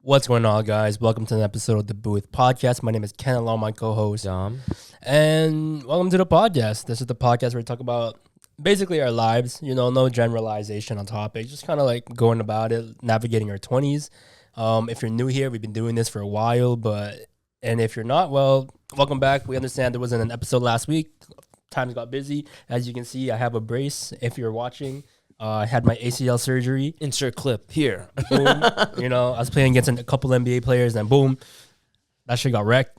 What's going on, guys? Welcome to an episode of the Booth Podcast. My name is Ken, along my co-host Dom. And welcome to the podcast. This is the podcast where we talk about basically our lives, no generalization on topics, just kind of like going about it, navigating our 20s. If you're new here, we've been doing this for a while, and if you're not, well, welcome back. We understand there wasn't an episode last week. Times got busy. As you can see, I have a brace. If you're watching, I had my ACL surgery. Insert clip here. Boom. I was playing against a couple NBA players, and boom, that shit got wrecked.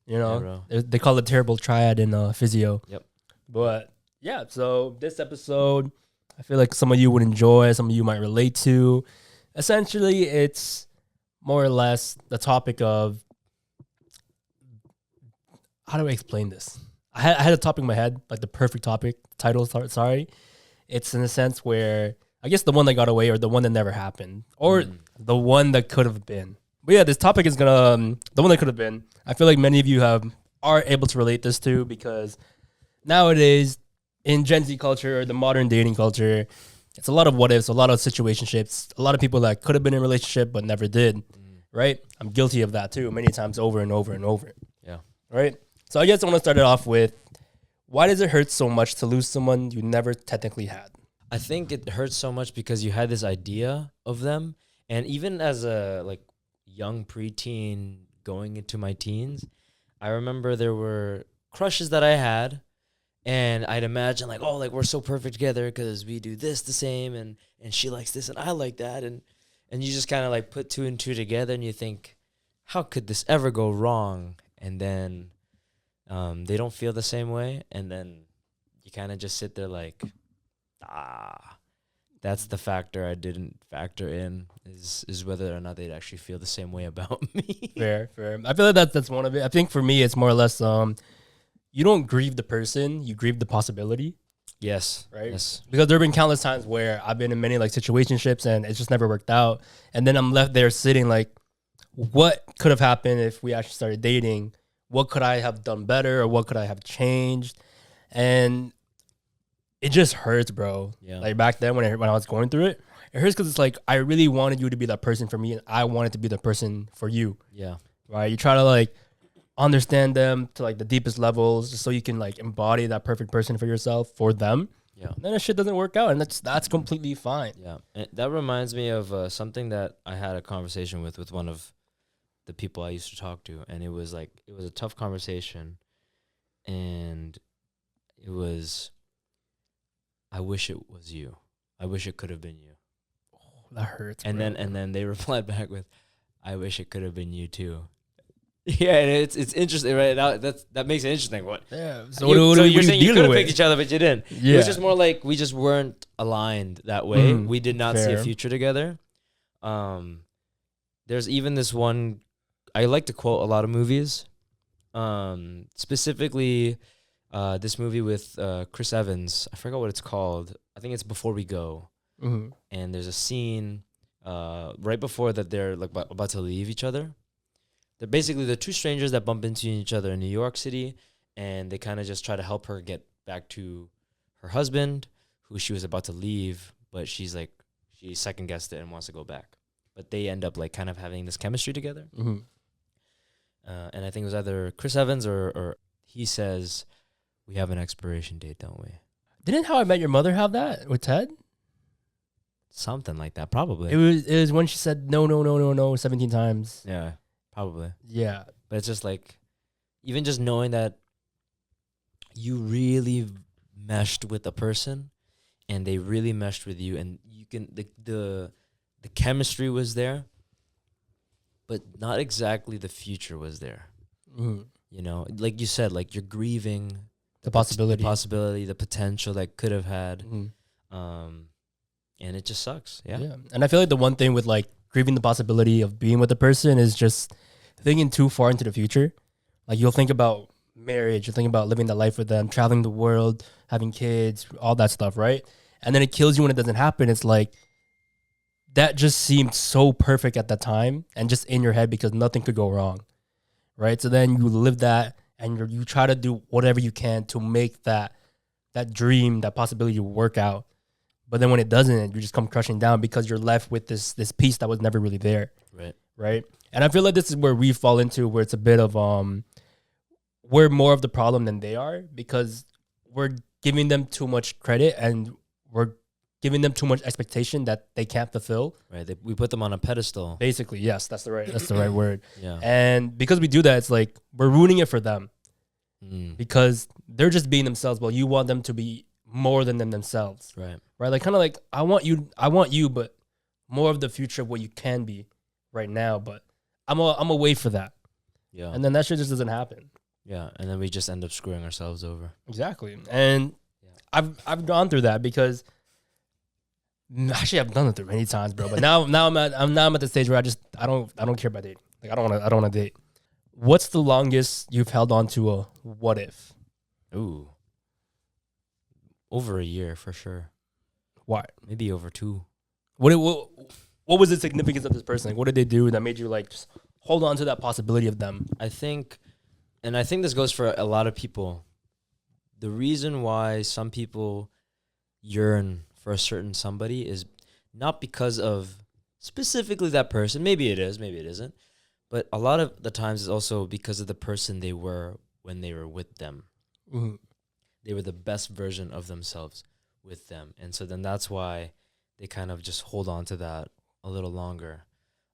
They call it terrible triad in physio. Yep. But yeah, so this episode, I feel like some of you would enjoy, some of you might relate to. Essentially, it's more or less the topic of, how do I explain this? I had a topic in my head, like the perfect topic, title, sorry. It's in a sense where, I guess the one that got away or the one that never happened or the one that could have been. But yeah, this topic is the one that could have been. I feel like many of you are able to relate this to, because nowadays in Gen Z culture or the modern dating culture, it's a lot of what ifs, a lot of situationships, a lot of people that could have been in a relationship but never did, right? I'm guilty of that too, many times over and over and over. Yeah. Right? So I guess I want to start it off with, why does it hurt so much to lose someone you never technically had? I think it hurts so much because you had this idea of them. And even as a young preteen going into my teens, I remember there were crushes that I had. And I'd imagine we're so perfect together because we do this the same and she likes this and I like that. And you just kind of put two and two together and you think, how could this ever go wrong? And then they don't feel the same way, and then you kind of just sit there that's the factor I didn't factor in is whether or not they'd actually feel the same way about me. Fair. I feel like that's one of it. I think for me, it's more or less you don't grieve the person, you grieve the possibility. Yes. Right? Yes. Because there have been countless times where I've been in many situationships and it's just never worked out, and then I'm left there sitting what could have happened if we actually started dating? What could I have done better, or what could I have changed? And it just hurts, bro. Yeah. Back then when I was going through it, it hurts because it's I really wanted you to be that person for me, and I wanted to be the person for you. Yeah. Right? You try to understand them to the deepest levels, just so you can embody that perfect person for yourself, for them. Yeah. And then that shit doesn't work out, and that's completely fine. Yeah. And that reminds me of something that I had a conversation with one of the people I used to talk to, and it was a tough conversation, and it was, I wish it was you. I wish it could have been you. Oh, that hurts. And bro. then they replied back with, I wish it could have been you too. Yeah, and it's interesting, right? That makes it interesting. What? Yeah. So you're saying you could have picked each other, but you didn't. Yeah. It was just more we just weren't aligned that way. We did not see a Fair. future together. There's even this one. I like to quote a lot of movies, specifically this movie with Chris Evans. I forgot what it's called. I think it's Before We Go. Mm-hmm. And there's a scene right before that they're about to leave each other. They're basically the two strangers that bump into each other in New York City, and they kind of just try to help her get back to her husband, who she was about to leave, but she second guessed it and wants to go back. But they end up kind of having this chemistry together. Mm-hmm. And I think it was either Chris Evans or he says, we have an expiration date, don't we? Didn't How I Met Your Mother have that with Ted? Something like that, probably. It was when she said no 17 times. Yeah, probably. Yeah. But it's just even just knowing that you really meshed with a person and they really meshed with you, and you can the chemistry was there, but not exactly the future was there. Mm-hmm. Like you said, you're grieving The possibility. the potential that could have had. Mm-hmm. And it just sucks. Yeah. And I feel like the one thing with grieving the possibility of being with a person is just thinking too far into the future. You'll think about marriage, you'll think about living that life with them, traveling the world, having kids, all that stuff, right? And then it kills you when it doesn't happen. It's that just seemed so perfect at that time and just in your head because nothing could go wrong, right? So then you live that and you try to do whatever you can to make that dream, that possibility work out. But then when it doesn't, you just come crushing down because you're left with this piece that was never really there. Right. right? And I feel like this is where we fall into where it's a bit of we're more of the problem than they are, because we're giving them too much credit and we're giving them too much expectation that they can't fulfill. Right. We put them on a pedestal. Basically, yes, that's the right word. Yeah. And because we do that, it's like we're ruining it for them because they're just being themselves. Well, you want them to be more than themselves. Right. Right. Like kind of like I want you, but more of the future of what you can be right now. But I'm a wait for that. Yeah. And then that shit just doesn't happen. Yeah. And then we just end up screwing ourselves over. Exactly. And I've gone through that because actually I've done it through many times, bro. But now I'm at the stage where I don't care about dating. Like I don't want to date. What's the longest you've held on to a what if? Ooh. Over a year for sure. Why? Maybe over 2. What was the significance of this person? Like, what did they do that made you like just hold on to that possibility of them? I think this goes for a lot of people. The reason why some people yearn for a certain somebody is not because of specifically that person. Maybe it is, maybe it isn't. But a lot of the times it's also because of the person they were when they were with them. Mm-hmm. They were the best version of themselves with them. And so then that's why they kind of just hold on to that a little longer.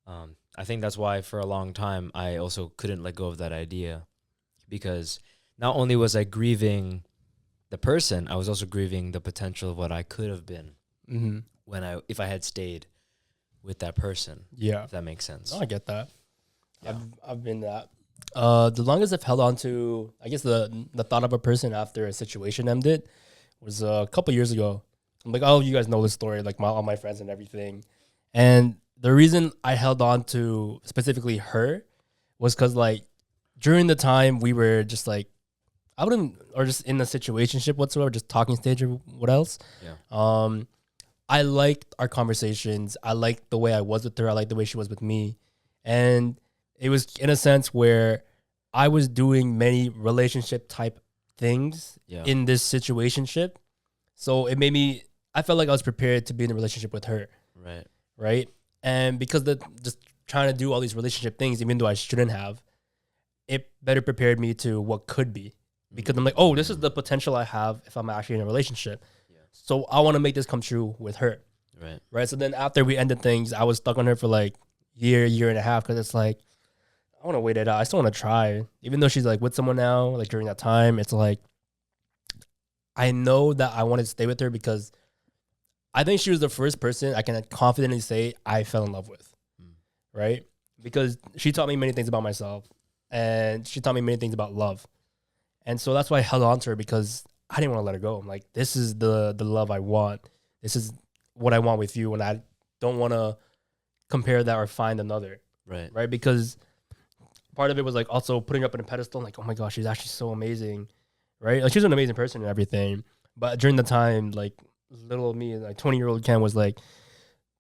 I think that's why for a long time I also couldn't let go of that idea, because not only was I grieving the person, I was also grieving the potential of what I could have been if I had stayed with that person. Yeah, if that makes sense. Oh, I get that. Yeah. I've been that. The longest I've held on to, I guess the thought of a person after a situation ended was a couple years ago. I'm like, oh, you guys know this story, like all my friends and everything. And the reason I held on to specifically her was because like during the time we were just like, or just in a situationship whatsoever, just talking stage or what else. Yeah. I liked our conversations. I liked the way I was with her. I liked the way she was with me. And it was in a sense where I was doing many relationship type things in this situationship. So it made me, I felt like I was prepared to be in a relationship with her. Right. Right. And because just trying to do all these relationship things, even though I shouldn't have, it better prepared me to what could be. Because I'm like, oh, this is the potential I have if I'm actually in a relationship. Yeah. So I want to make this come true with her. Right. Right. So then after we ended things, I was stuck on her for like year and a half, because it's like, I want to wait it out. I still want to try. Even though she's like with someone now, like during that time, it's like, I know that I wanted to stay with her because I think she was the first person I can confidently say I fell in love with. Right. Because she taught me many things about myself, and she taught me many things about love. And so that's why I held on to her, because I didn't want to let her go. I'm like, this is the love I want. This is what I want with you. And I don't want to compare that or find another. Right. Right. Because part of it was like also putting her up on a pedestal. I'm like, oh my gosh, she's actually so amazing. Right. Like she's an amazing person and everything. But during the time, like little me, like 20-year-old Ken was like,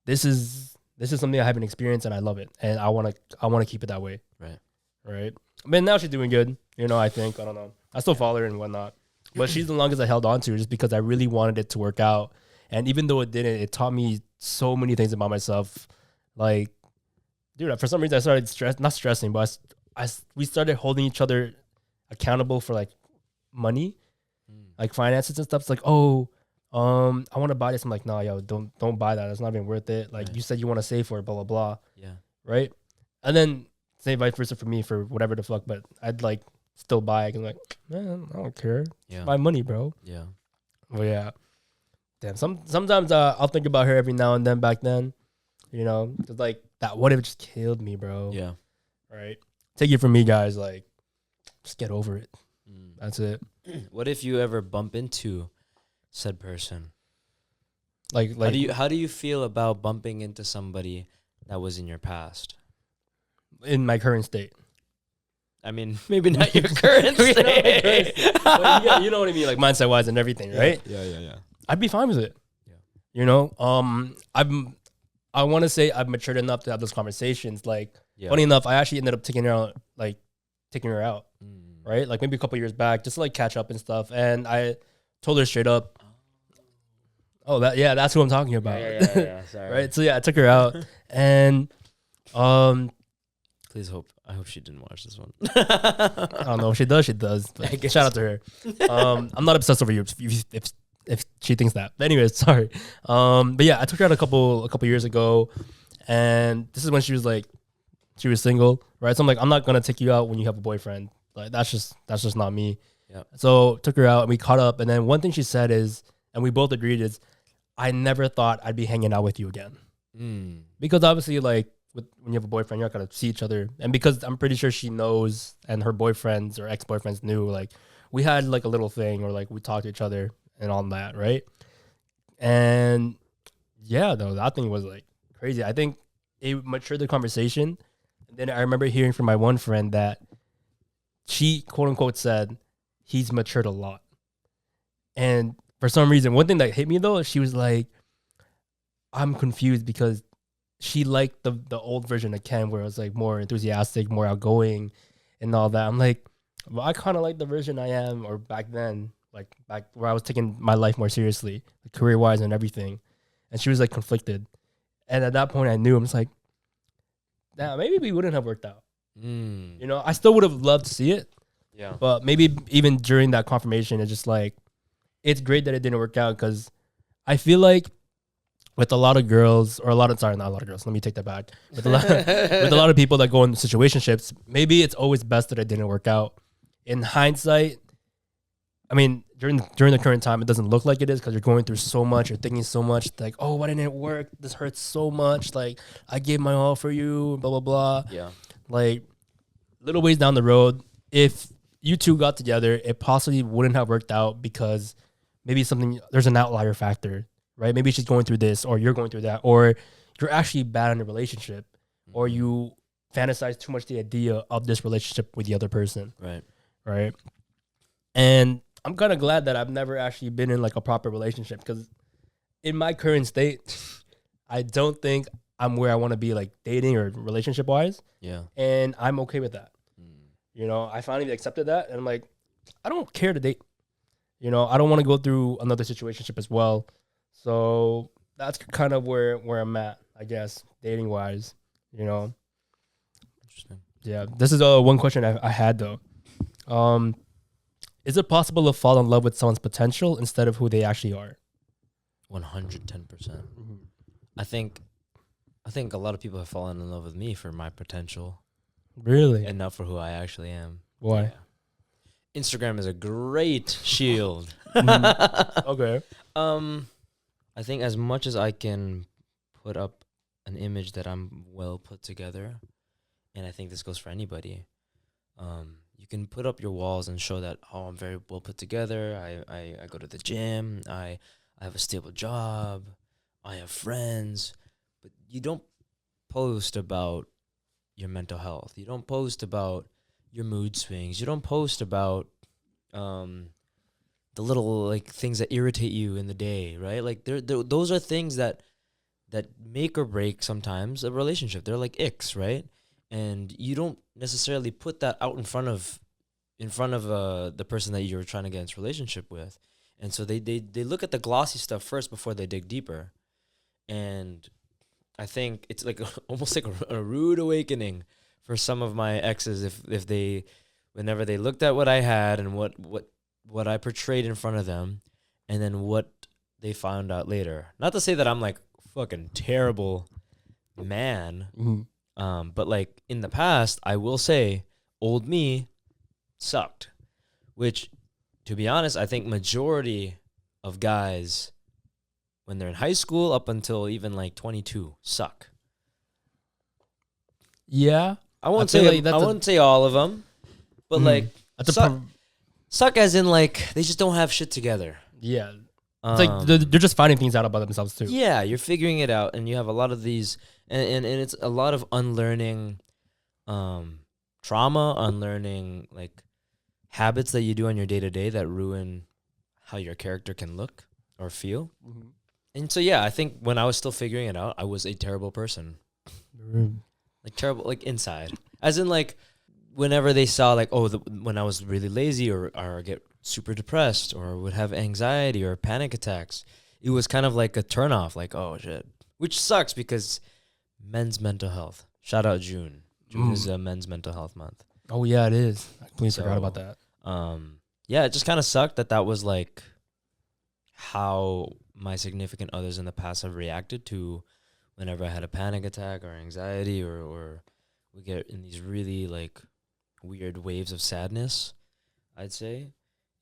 this is something I haven't experienced and I love it. And I want to keep it that way. Right. Right. I mean, now she's doing good. I think, I don't know. I still follow her and whatnot. But she's the longest I held on to, just because I really wanted it to work out. And even though it didn't, it taught me so many things about myself. Like, dude, for some reason I started not stressing, but we started holding each other accountable for like money, like finances and stuff. It's like, oh, I want to buy this. I'm like, no, yo, don't buy that. It's not even worth it. Like you said, you want to save for it, blah, blah, blah. Yeah. Right. And then same vice versa for me for whatever the fuck, but I'd like still buy it. I'm like, man, I don't care. Yeah. It's my money, bro. Yeah. Well, yeah. Damn. Sometimes I'll think about her every now and then back then, cause like that what if it just killed me, bro. Yeah. Right. Take it from me, guys. Like, just get over it. That's it. What if you ever bump into said person? Like how do you feel about bumping into somebody that was in your past? In my current state. I mean, maybe not your current state. But you know what I mean, like mindset wise and everything, right? Yeah. I'd be fine with it. Yeah. I want to say I've matured enough to have those conversations. Like, funny enough, I actually ended up taking her out, right? Like maybe a couple years back, just to like catch up and stuff. And I told her straight up, oh, that's who I'm talking about. Yeah. Sorry. Right. So yeah, I took her out, and I hope she didn't watch this one. I don't know if she does. She does. But shout out to her. I'm not obsessed over you if she thinks that. But anyways, sorry. But yeah, I took her out a couple years ago, and this is when she was single, right? So I'm like, I'm not gonna take you out when you have a boyfriend. Like that's just not me. Yeah. So took her out and we caught up, and then one thing she said is, and we both agreed is, I never thought I'd be hanging out with you again. Because obviously, like, when you have a boyfriend, you're not gonna see each other. And because I'm pretty sure she knows, and her boyfriends or ex-boyfriends knew, like, we had like a little thing, or like we talked to each other and all that, right? And yeah, though, that thing was like crazy. I think it matured the conversation. And then I remember hearing from my one friend that she, quote unquote, said he's matured a lot. And for some reason, one thing that hit me though, she was like, I'm confused because she liked the old version of Ken where it was like more enthusiastic, more outgoing and all that. I'm like, well, I kind of like the version I am, or back then, like back where I was taking my life more seriously, like career-wise and everything. And she was like conflicted. And at that point I knew, I'm just like, nah, maybe we wouldn't have worked out. You know, I still would have loved to see it. Yeah. But maybe even during that confirmation, it's just like, it's great that it didn't work out, because I feel like with a lot of girls, or not a lot of girls, let me take that back. With a lot of people that go in situationships, maybe it's always best that it didn't work out. In hindsight, I mean, during the current time, it doesn't look like it is, because you're going through so much, you're thinking so much, like, oh, why didn't it work? This hurts so much. Like, I gave my all for you, blah, blah, blah. Yeah. Like, little ways down the road, if you two got together, it possibly wouldn't have worked out, because maybe there's an outlier factor, right? Maybe she's going through this, or you're going through that, or you're actually bad in a relationship, or you fantasize too much the idea of this relationship with the other person. Right. And I'm kind of glad that I've never actually been in like a proper relationship, because in my current state, I don't think I'm where I want to be, like dating or relationship wise. Yeah. And I'm okay with that. You know, I finally accepted that, and I'm like, I don't care to date. You know, I don't want to go through another situationship as well. So that's kind of where I'm at, I guess, dating wise. You know. Interesting. Yeah. This is one question I had though. Is it possible to fall in love with someone's potential instead of who they actually are? 110%. I think a lot of people have fallen in love with me for my potential. Really? And not for who I actually am. Why? Yeah. Instagram is a great shield. Okay. I think as much as I can put up an image that I'm well put together, and I think this goes for anybody, you can put up your walls and show that, oh, I'm very well put together. I go to the gym. I have a stable job. I have friends. But you don't post about your mental health. You don't post about your mood swings. You don't post about the little like things that irritate you in the day, right? Like those are things that make or break sometimes a relationship. They're like icks, right? And you don't necessarily put that out in front of the person that you're trying to get into a relationship with. And so they look at the glossy stuff first before they dig deeper. And I think it's like almost like a rude awakening for some of my exes if they, whenever they looked at what I had and what I portrayed in front of them, and then what they found out later. Not to say that I'm like fucking terrible man, but like in the past, I will say old me sucked, which, to be honest, I think majority of guys when they're in high school up until even like 22 suck. Yeah. I won't say all of them, but like suck as in like they just don't have shit together. Yeah. It's like they're just finding things out about themselves too. Yeah, you're figuring it out, and you have a lot of these, and it's a lot of unlearning trauma, unlearning like habits that you do on your day-to-day that ruin how your character can look or feel. Mm-hmm. And so, yeah, I think when I was still figuring it out, I was a terrible person. Like terrible, like inside. As in like whenever they saw like, when I was really lazy or get super depressed or would have anxiety or panic attacks, it was kind of like a turnoff, like, oh shit. Which sucks because men's mental health. Shout out June. June is Men's Mental Health Month. Oh yeah, it is. I completely forgot about that. Yeah, it just kind of sucked that was like how my significant others in the past have reacted to whenever I had a panic attack or anxiety or we get in these really like weird waves of sadness, I'd say.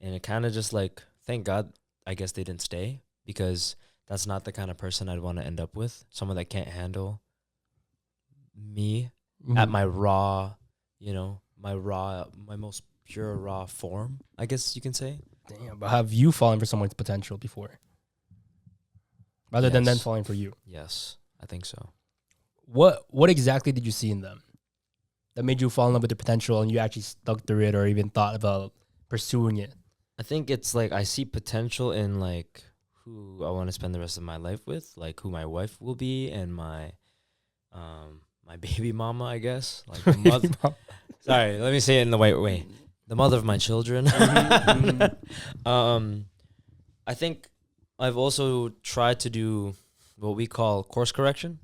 And it kind of just like, thank God, I guess they didn't stay, because that's not the kind of person I'd want to end up with. Someone that can't handle me at my raw, my most pure raw form, I guess you can say. Damn, but have you fallen for someone's potential before? Rather than them falling for you? Yes, I think so. What exactly did you see in them that made you fall in love with their potential and you actually stuck through it or even thought about pursuing it? I think it's like I see potential in like who I want to spend the rest of my life with, like who my wife will be and my baby mama, I guess. Like the mother. Sorry, let me say it in the right way. The mother of my children. I think I've also tried to do what we call course correction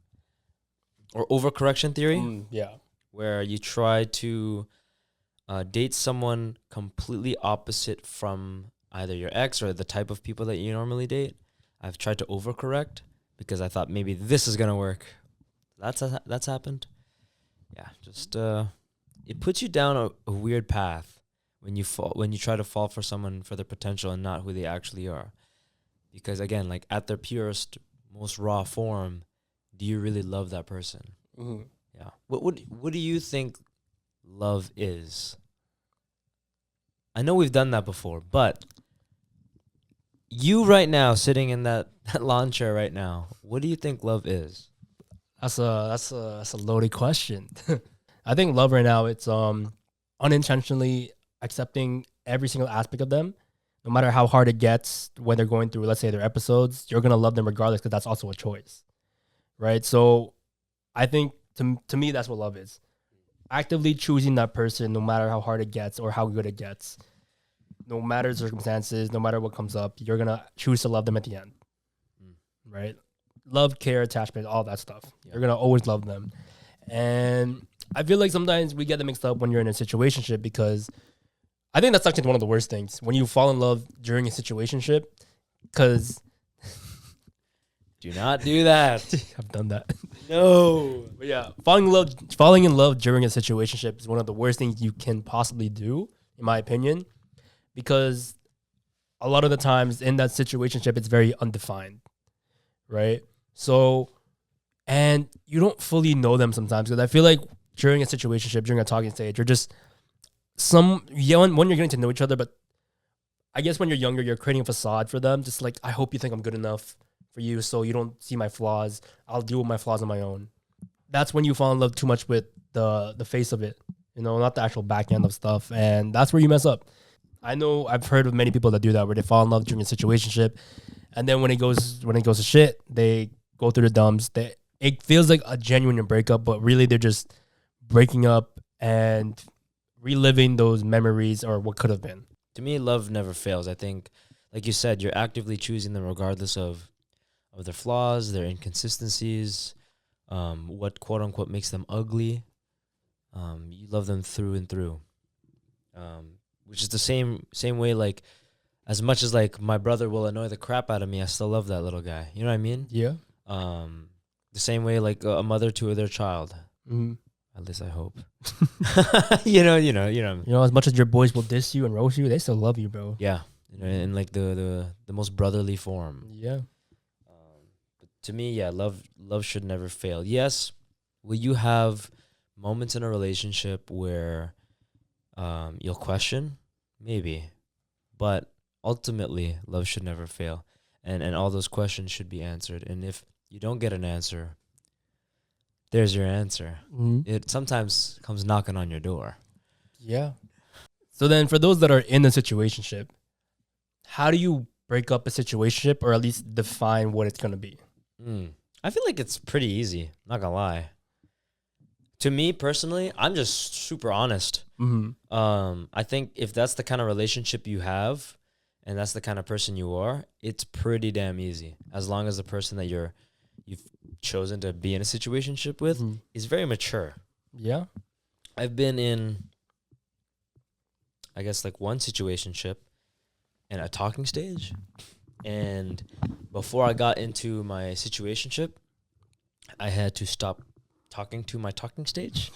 or overcorrection theory. Yeah. Where you try to date someone completely opposite from either your ex or the type of people that you normally date. I've tried to overcorrect because I thought maybe this is going to work. That's happened. Yeah, just it puts you down a weird path when you try to fall for someone for their potential and not who they actually are. Because again, like at their purest, most raw form, do you really love that person? Mm-hmm. Yeah. What do you think love is? I know we've done that before, but you right now sitting in that lawn chair right now, what do you think love is? That's a loaded question. I think love right now, it's unintentionally accepting every single aspect of them, no matter how hard it gets when they're going through, let's say, their episodes. You're gonna love them regardless because that's also a choice, right? So, I think to me that's what love is: actively choosing that person, no matter how hard it gets or how good it gets, no matter the circumstances, no matter what comes up. You're gonna choose to love them at the end, right? Love, care, attachment, all that stuff. Yeah. You're gonna always love them. And I feel like sometimes we get them mixed up when you're in a situationship, because I think that's actually one of the worst things when you fall in love during a situationship. Because do not do that. I've done that. No. But yeah, falling in love during a situationship is one of the worst things you can possibly do, in my opinion, because a lot of the times in that situationship it's very undefined, right? So, and you don't fully know them sometimes, because I feel like during a situationship, during a talking stage, you're just when you're getting to know each other, but I guess when you're younger, you're creating a facade for them. Just like, I hope you think I'm good enough for you so you don't see my flaws. I'll deal with my flaws on my own. That's when you fall in love too much with the face of it, not the actual back end of stuff. And that's where you mess up. I know I've heard of many people that do that, where they fall in love during a situationship, and then when it goes to shit, they go through the dumps. It feels like a genuine breakup, but really they're just breaking up and reliving those memories or what could have been. To me, love never fails. I think, like you said, you're actively choosing them regardless of their flaws, their inconsistencies, what quote unquote makes them ugly. You love them through and through, which is the same way. Like, as much as like my brother will annoy the crap out of me, I still love that little guy. You know what I mean? Yeah. The same way like a mother to their child. Mm-hmm. At least I hope. you know. As much as your boys will diss you and roast you, they still love you, bro. Yeah, in like the most brotherly form. Yeah. But to me, yeah, love should never fail. Yes, will you have moments in a relationship where you'll question? Maybe, but ultimately, love should never fail, and all those questions should be answered. And if you don't get an answer, there's your answer. Mm-hmm. It sometimes comes knocking on your door. Yeah. So then for those that are in a situationship, how do you break up a situationship, or at least define what it's going to be? I feel like it's pretty easy. Not going to lie. To me personally, I'm just super honest. Mm-hmm. I think if that's the kind of relationship you have and that's the kind of person you are, it's pretty damn easy. As long as the person that you've chosen to be in a situationship with is very mature. Yeah. I've been in, I guess, like one situationship and a talking stage. And before I got into my situationship, I had to stop talking to my talking stage.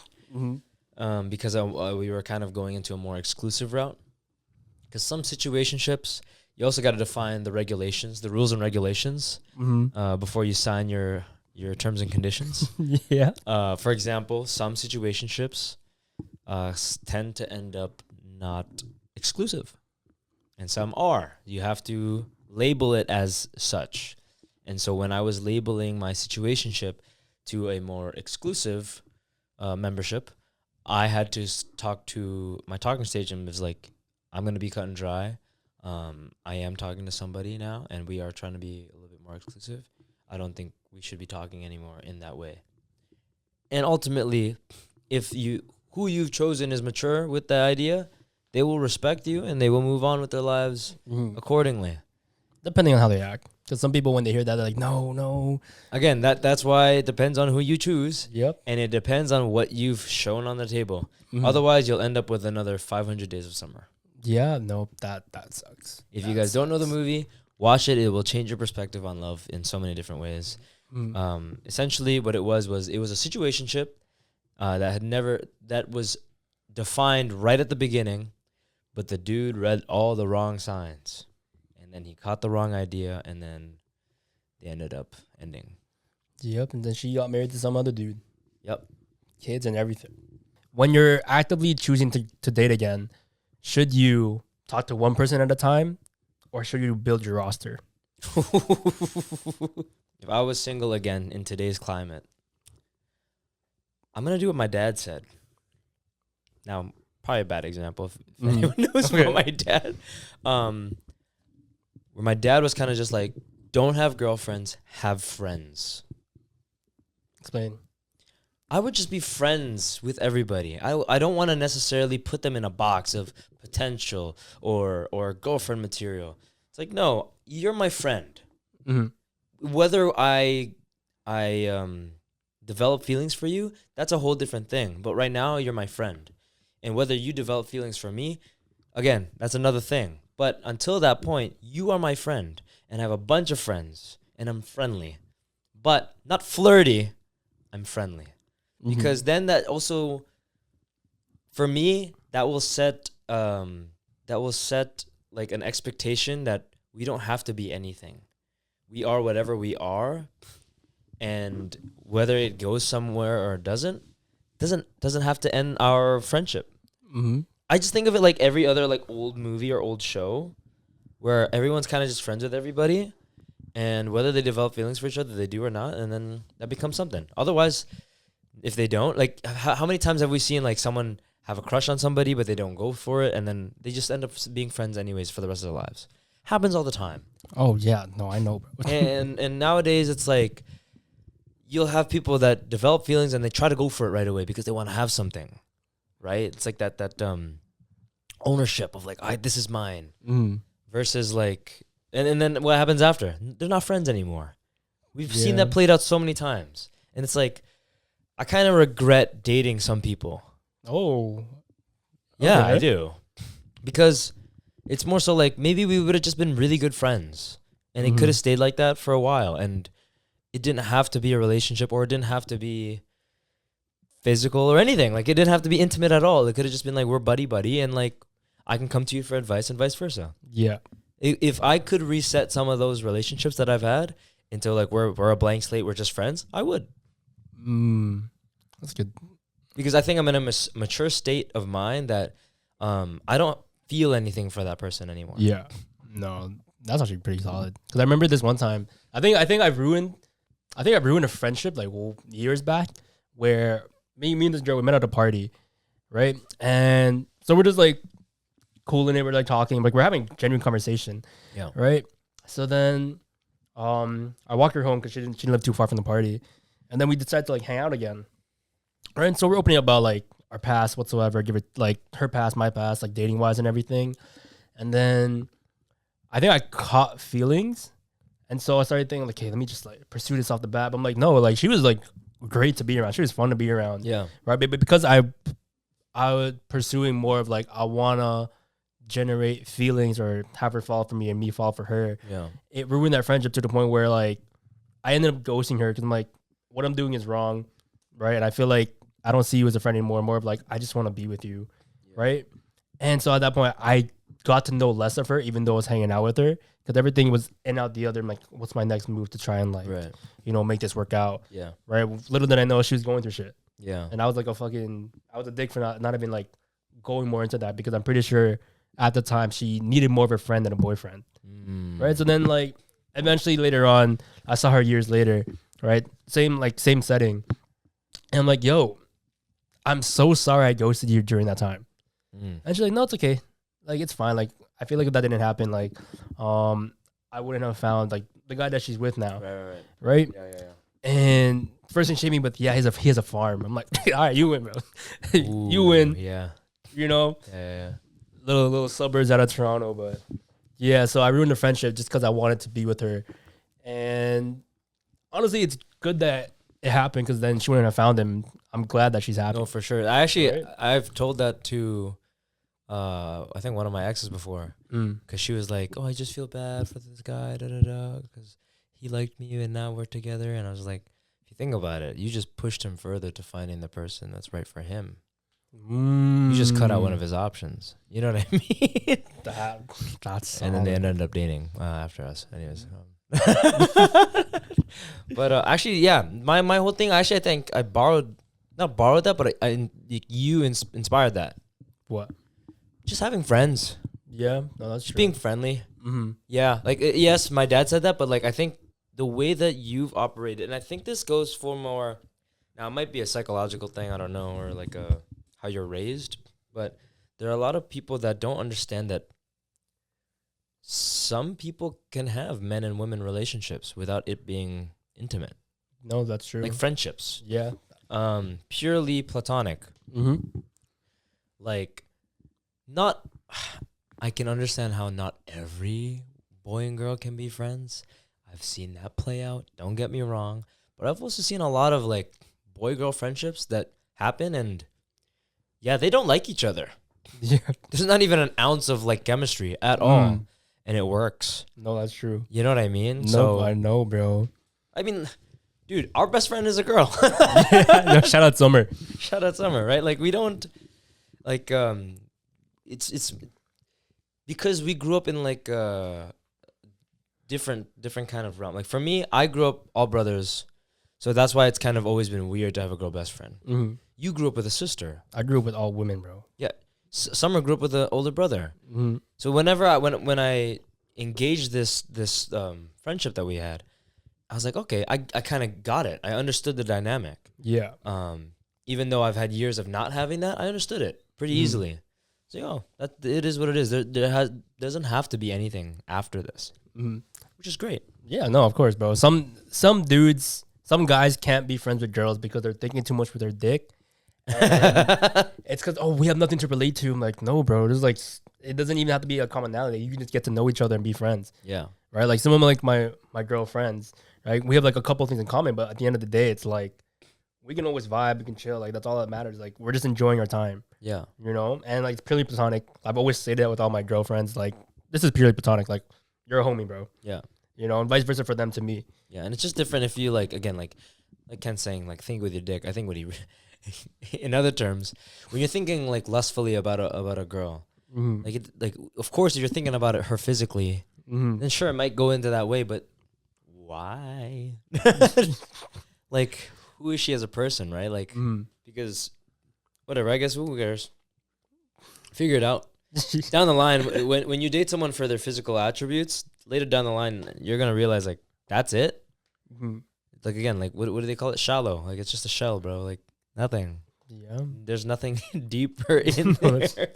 Because we were kind of going into a more exclusive route. Because some situationships, you also got to define the regulations, the rules and regulations, before you sign your terms and conditions. Yeah. For example, some situationships tend to end up not exclusive, and some are. You have to label it as such. And so when I was labeling my situationship to a more exclusive membership, I had to talk to my talking stage and was like, I'm going to be cut and dry. I am talking to somebody now, and we are trying to be a little bit more exclusive. I don't think we should be talking anymore in that way. And ultimately, if who you've chosen is mature with the idea, they will respect you and they will move on with their lives accordingly. Depending on how they act. Because some people, when they hear that, they're like, no. Again, that's why it depends on who you choose. Yep. And it depends on what you've shown on the table. Otherwise, you'll end up with another 500 Days of Summer. Yeah, no, that sucks. If you guys don't know the movie, watch it. It will change your perspective on love in so many different ways. Essentially, what it was a situationship that was defined right at the beginning, but the dude read all the wrong signs. And then he caught the wrong idea, and then they ended up ending. Yep, and then she got married to some other dude. Yep. Kids and everything. When you're actively choosing to date again, should you talk to one person at a time, or should you build your roster? If I was single again in today's climate, I'm going to do what my dad said. Now, probably a bad example if anyone knows about my dad. Where my dad was kind of just like, don't have girlfriends, have friends. Explain. I would just be friends with everybody. I don't want to necessarily put them in a box of potential or girlfriend material. It's like, no, you're my friend. Whether I develop feelings for you, that's a whole different thing. But right now, you're my friend. And whether you develop feelings for me, again, that's another thing. But until that point, you are my friend, and I have a bunch of friends, and I'm friendly. But not flirty, I'm friendly. Because then that also, for me, that will set like an expectation that we don't have to be anything. We are whatever we are, and whether it goes somewhere or doesn't have to end our friendship. I just think of it like every other like old movie or old show where everyone's kind of just friends with everybody, and whether they develop feelings for each other, they do or not, and then that becomes something. Otherwise, if they don't, like how many times have we seen like someone have a crush on somebody but they don't go for it, and then they just end up being friends anyways for the rest of their lives? Happens all the time. Oh yeah, no, I know. and nowadays it's like you'll have people that develop feelings and they try to go for it right away because they want to have something, right? It's like that ownership of like, this is mine, versus like, and then what happens after? They're not friends anymore. We've seen that played out so many times, and it's like, I kind of regret dating some people. Oh, yeah, I do, because it's more so like maybe we would have just been really good friends, and it could have stayed like that for a while, and it didn't have to be a relationship, or it didn't have to be physical or anything. Like, it didn't have to be intimate at all. It could have just been like, we're buddy, and like, I can come to you for advice and vice versa. Yeah. If I could reset some of those relationships that I've had into like, we're a blank slate, we're just friends, I would. That's good. Because I think I'm in a mature state of mind that I don't feel anything for that person anymore. Yeah. No, that's actually pretty solid. Because I remember this one time, I think I've ruined a friendship like years back, where me and this girl, we met at a party, right? And so we're just like cool in it, we're like talking, like we're having genuine conversation. Yeah. Right. So then I walked her home because she didn't live too far from the party. And then we decided to like hang out again. Right. And so we're opening up about like our past whatsoever, give it like her past, my past, like dating wise and everything. And then I think I caught feelings. And so I started thinking like, hey, let me just like pursue this off the bat. But I'm like, no, like she was like great to be around. She was fun to be around. Yeah. Right. But because I I was pursuing more of like I wanna generate feelings or have her fall for me and me fall for her. Yeah. It ruined that friendship to the point where like I ended up ghosting her because I'm like, what I'm doing is wrong, right? And I feel like I don't see you as a friend anymore. More of like I just want to be with you, right? And so at that point, I got to know less of her, even though I was hanging out with her, because everything was in out the other. I'm like, what's my next move to try and like, make this work out? Yeah. Right. Little did I know she was going through shit. Yeah. And I was like I was a dick for not even like going more into that because I'm pretty sure at the time she needed more of a friend than a boyfriend. Right. So then like eventually later on, I saw her years later. Right. Same setting. And I'm like, yo, I'm so sorry I ghosted you during that time. And she's like, no, it's okay. Like, it's fine. Like, I feel like if that didn't happen, like, I wouldn't have found like the guy that she's with now. Right. Yeah. And first thing she hit me with, yeah, he has a farm. I'm like, all right, you win, bro. You win. Yeah. You know? Yeah. Little suburbs out of Toronto, but yeah, so I ruined the friendship just because I wanted to be with her. And honestly, it's good that it happened because then she wouldn't have found him. I'm glad that she's happy. No, for sure. I've told that to, I think one of my exes before, because she was like, "Oh, I just feel bad for this guy, because he liked me and now we're together." And I was like, if you think about it, you just pushed him further to finding the person that's right for him. You just cut out one of his options. You know what I mean? That's and then they ended up dating after us. Anyways. But actually, yeah, my whole thing. Actually, I think I not borrowed that, but you inspired that. What? Just having friends. Yeah, no, that's just true. being friendly. Yeah, like yes, my dad said that, but like I think the way that you've operated, and I think this goes for more. Now it might be a psychological thing, I don't know, or like how you're raised, but there are a lot of people that don't understand that some people can have men and women relationships without it being intimate. No, that's true. Like friendships. Yeah. Purely platonic. Like, not. I can understand how not every boy and girl can be friends. I've seen that play out. Don't get me wrong, but I've also seen a lot of like boy-girl friendships that happen, and yeah, they don't like each other. Yeah, there's not even an ounce of like chemistry at all, and it works. No, that's true. You know what I mean? No, so, I know, bro. I mean, dude, our best friend is a girl. No, shout out Summer. Shout out Summer, right? Like we don't like it's because we grew up in like different kind of realm. Like for me, I grew up all brothers, so that's why it's kind of always been weird to have a girl best friend. You grew up with a sister. I grew up with all women, bro. Yeah, Summer grew up with an older brother. So whenever when I engaged this friendship that we had, I was like, okay, I kind of got it. I understood the dynamic. Yeah. Even though I've had years of not having that, I understood it pretty easily. So that it is what it is. There doesn't have to be anything after this, which is great. Yeah, no, of course, bro. Some dudes, some guys can't be friends with girls because they're thinking too much with their dick. It's because we have nothing to relate to. I'm like, no, bro. There's like, it doesn't even have to be a commonality. You can just get to know each other and be friends. Yeah. Right. Like some of like my girlfriends. Right. We have like a couple of things in common, but at the end of the day, it's like we can always vibe. We can chill. Like that's all that matters. Like we're just enjoying our time. Yeah. You know, and like it's purely platonic. I've always said that with all my girlfriends. Like this is purely platonic. Like you're a homie, bro. Yeah. You know, and vice versa for them to me. Yeah, and it's just different if you like again like Ken's saying like think with your dick. I think what he in other terms, when you're thinking like lustfully about a girl, like of course if you're thinking about her physically, then sure it might go into that way, but why? Like who is she as a person, right? Like because whatever, I guess who cares? Figure it out. Down the line, when you date someone for their physical attributes, later down the line, you're gonna realize like that's it. Like again, like what do they call it? Shallow. Like it's just a shell, bro. Like nothing. Yeah. There's nothing deeper in there.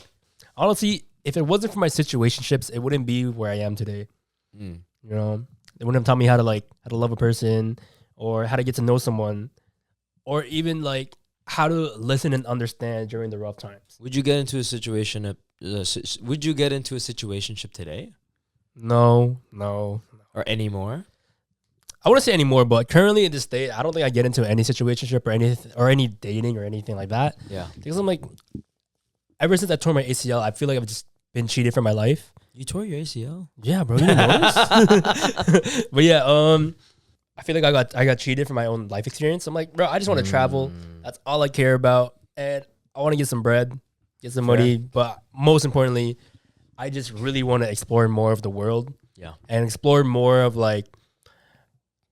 Honestly, if it wasn't for my situationships, it wouldn't be where I am today. You know, it wouldn't have taught me how to love a person, or how to get to know someone, or even like how to listen and understand during the rough times. Would you get into a situation? Would you get into a situationship today? No. Or anymore? I wouldn't say anymore, but currently in this state, I don't think I get into any situationship or any dating or anything like that. Yeah. Because I'm like, ever since I tore my ACL, I feel like I've just been cheated for my life. You tore your ACL? Yeah, bro. You didn't notice? But yeah, I feel like I got cheated for my own life experience. I'm like, bro, I just want to travel. That's all I care about, and I want to get some bread, get some money. But most importantly, I just really want to explore more of the world. Yeah, and explore more of like,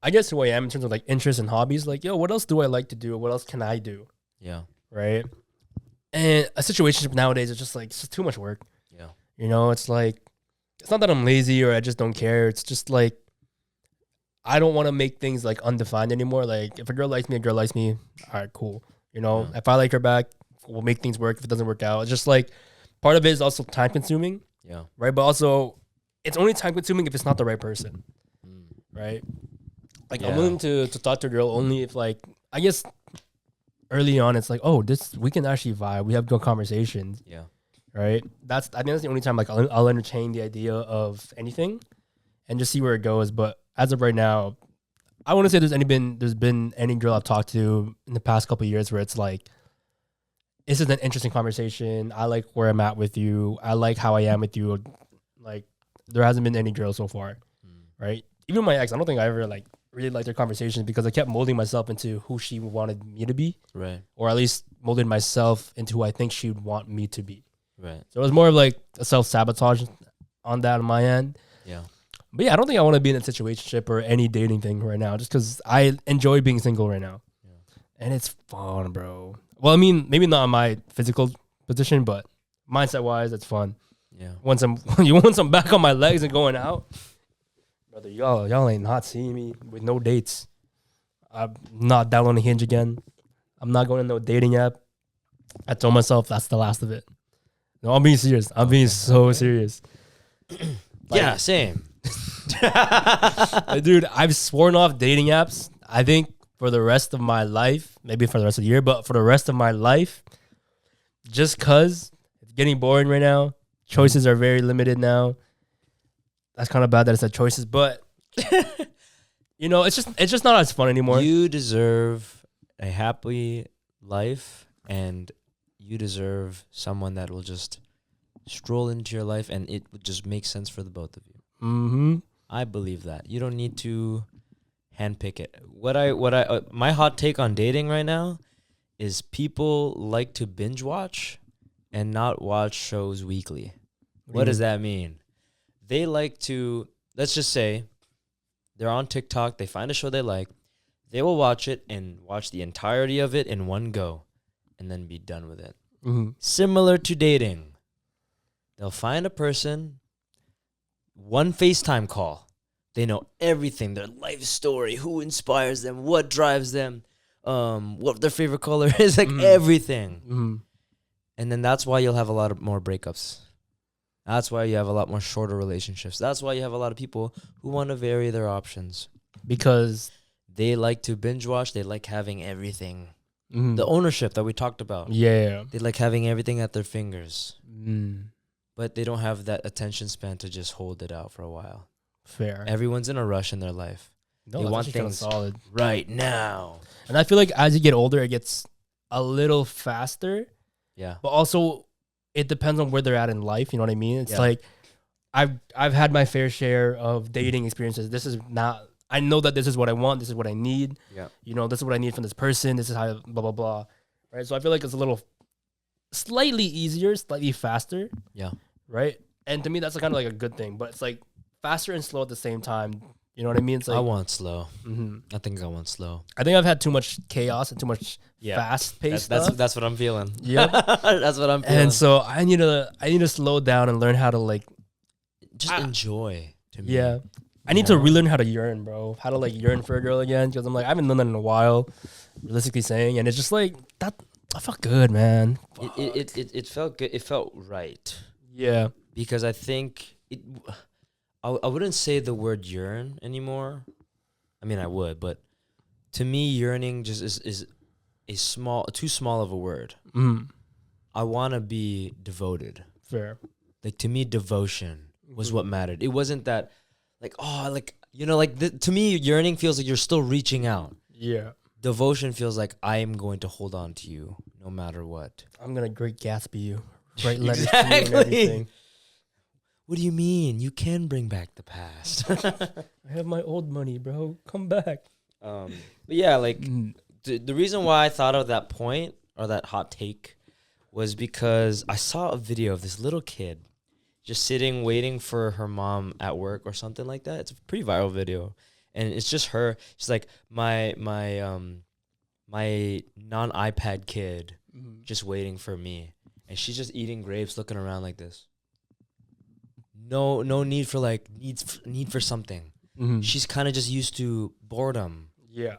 I guess who I am in terms of like interests and hobbies. Like, yo, what else do I like to do? What else can I do? Yeah, right. And a situationship nowadays is just like it's just too much work. Yeah, you know, it's like it's not that I'm lazy or I just don't care. It's just like I don't want to make things like undefined anymore. Like if a girl likes me, a girl likes me. All right, cool. You know, if I like her back, we'll make things work. If it doesn't work out, it's just like part of it is also time consuming. Yeah. Right. But also, it's only time consuming if it's not the right person. Right. Like I'm willing to talk to a girl only if like I guess early on it's like, oh, we can actually vibe. We have good conversations. Yeah. Right. I think that's the only time like I'll entertain the idea of anything, and just see where it goes. But as of right now, I want to say there's been any girl I've talked to in the past couple of years where it's like, this is an interesting conversation. I like where I'm at with you. I like how I am with you. Like there hasn't been any girl so far, right? Even my ex, I don't think I ever like really liked their conversations because I kept molding myself into who she wanted me to be, right? Or at least molded myself into who I think she would want me to be, right? So it was more of like a self-sabotage on that on my end. Yeah. But yeah, I don't think I want to be in a situationship or any dating thing right now just because I enjoy being single right now. Yeah. And it's fun, bro. Well, I mean, maybe not in my physical position, but mindset-wise, it's fun. Yeah. Once I'm back on my legs and going out, brother, y'all ain't not seeing me with no dates. I'm not downloading Hinge again. I'm not going to no dating app. I told myself that's the last of it. No, I'm being serious. I'm being so serious. Yeah, same. Dude, I've sworn off dating apps. I think for the rest of my life, maybe for the rest of the year, but for the rest of my life, just cause it's getting boring right now. Choices are very limited now. That's kind of bad that it said choices, but you know, it's just not as fun anymore. You deserve a happy life, and you deserve someone that will just stroll into your life, and it would just make sense for the both of you. Mm-hmm. I believe that. You don't need to handpick it. My hot take on dating right now is people like to binge watch and not watch shows weekly. What does that mean? They like to, let's just say, they're on TikTok, they find a show they like, they will watch it and watch the entirety of it in one go and then be done with it. Mm-hmm. Similar to dating. They'll find a person, one FaceTime call. They know everything, their life story, who inspires them, what drives them, what their favorite color is, like everything. Mm-hmm. And then that's why you'll have a lot of more breakups. That's why you have a lot more shorter relationships. That's why you have a lot of people who want to vary their options. Because they like to binge watch. They like having everything. The ownership that we talked about. Yeah. They like having everything at their fingers. Mm. But they don't have that attention span to just hold it out for a while. Fair. Everyone's in a rush in their life. No, they want things solid right now. And I feel like as you get older, it gets a little faster. Yeah. But also, it depends on where they're at in life. You know what I mean? It's like I've had my fair share of dating experiences. This is not. I know that this is what I want. This is what I need. Yeah. You know, this is what I need from this person. This is how blah blah blah. Right. So I feel like it's a little slightly easier, slightly faster. Yeah. Right. And to me, that's kind of like a good thing. But it's like faster and slow at the same time. You know what I mean? It's like, I want slow. I think I want slow. I think I've had too much chaos and too much fast paced stuff. That's what I'm feeling. Yeah. That's what I'm feeling. And so I need to slow down and learn how to like just enjoy. To me. Yeah. I need to relearn how to yearn, bro. How to like yearn for a girl again. Because I'm like, I haven't done that in a while, realistically saying. And it's just like, that felt good, man. It felt good. It felt right. Yeah. Because I think I wouldn't say the word yearn anymore. I mean, I would, but to me, yearning just is too small of a word. I want to be devoted. Fair. Like, to me, devotion was what mattered. It wasn't that, like, oh, like, you know, like, to me, yearning feels like you're still reaching out. Yeah. Devotion feels like I am going to hold on to you no matter what. I'm going to Great Gatsby you write letters to you and Exactly. everything. What do you mean? You can bring back the past. I have my old money, bro. Come back. But yeah, like the reason why I thought of that point or that hot take was because I saw a video of this little kid just sitting waiting for her mom at work or something like that. It's a pretty viral video, and it's just her. She's like my non-iPad kid just waiting for me, and she's just eating grapes, looking around like this. No need for like need for something. She's kind of just used to boredom. Yeah.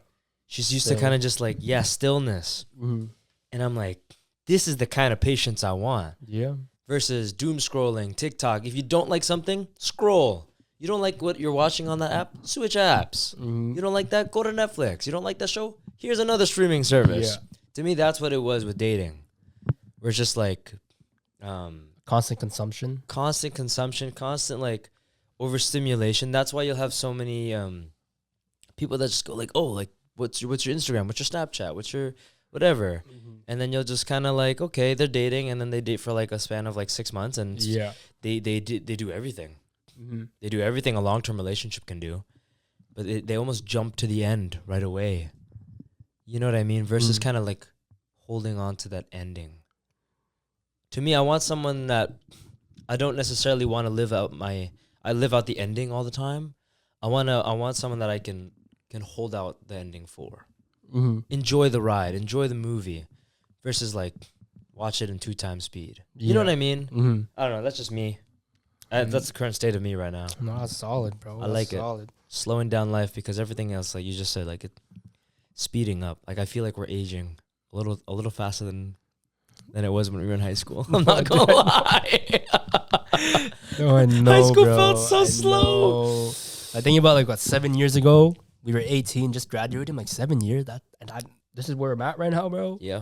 She's used to kind of just like, stillness. And I'm like, this is the kind of patience I want. Yeah. Versus doom scrolling, TikTok. If you don't like something, scroll. You don't like what you're watching on that app? Switch apps. You don't like that? Go to Netflix. You don't like that show? Here's another streaming service. Yeah. To me, that's what it was with dating. We're just like... constant consumption. Constant consumption, constant like overstimulation. That's why you'll have so many people that just go like, oh, like what's your Instagram? What's your Snapchat? What's your whatever? And then you'll just kind of like, okay, they're dating, and then they date for like a span of like 6 months, and they do everything. They do everything a long-term relationship can do, but they almost jump to the end right away. You know what I mean? Versus kind of like holding on to that ending. To me, I want someone that I don't necessarily want to live out the ending all the time. I want someone that I can hold out the ending for. Enjoy the ride, enjoy the movie, versus like watch it in 2 times speed. You know what I mean? I don't know. That's just me. That's the current state of me right now. No, that's solid, bro. I like it. Slowing down life, because everything else, like you just said, like it speeding up. Like I feel like we're aging a little faster than it was when we were in high school. I'm not gonna lie. No, I know, high school bro. felt so slow. I think about like 7 years ago, we were 18, just graduated. Like 7 years. This is where I'm at right now, bro. Yeah.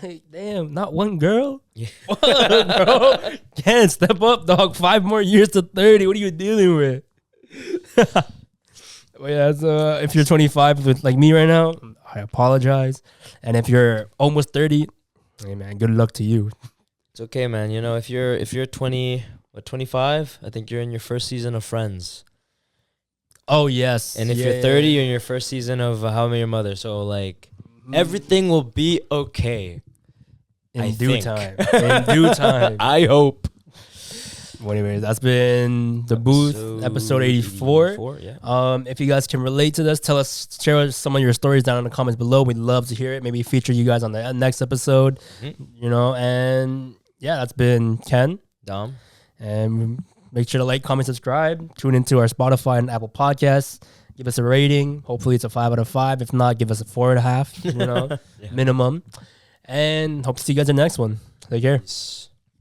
Like, damn, not one girl. Yeah. What, bro? Can't step up, dog. 5 more years to 30. What are you dealing with? Well, yeah, so if you're 25 with like me right now, I apologize. And if you're almost 30, hey man, good luck to you. It's okay, man. You know, if you're 25, I think you're in your first season of Friends. Oh yes. And if you're 30, you're in your first season of How I Met Your Mother. So like everything will be okay. In due time. In due time. I hope. Well, anyways, that's been the booth episode 84. Yeah. If you guys can relate to this, share some of your stories down in the comments below. We'd love to hear it. Maybe feature you guys on the next episode. You know, and yeah, that's been Ken. Dom. And make sure to like, comment, subscribe. Tune into our Spotify and Apple Podcasts. Give us a rating. Hopefully it's a 5 out of 5. If not, give us a 4.5, you know, minimum. And hope to see you guys in the next one. Take care. Peace.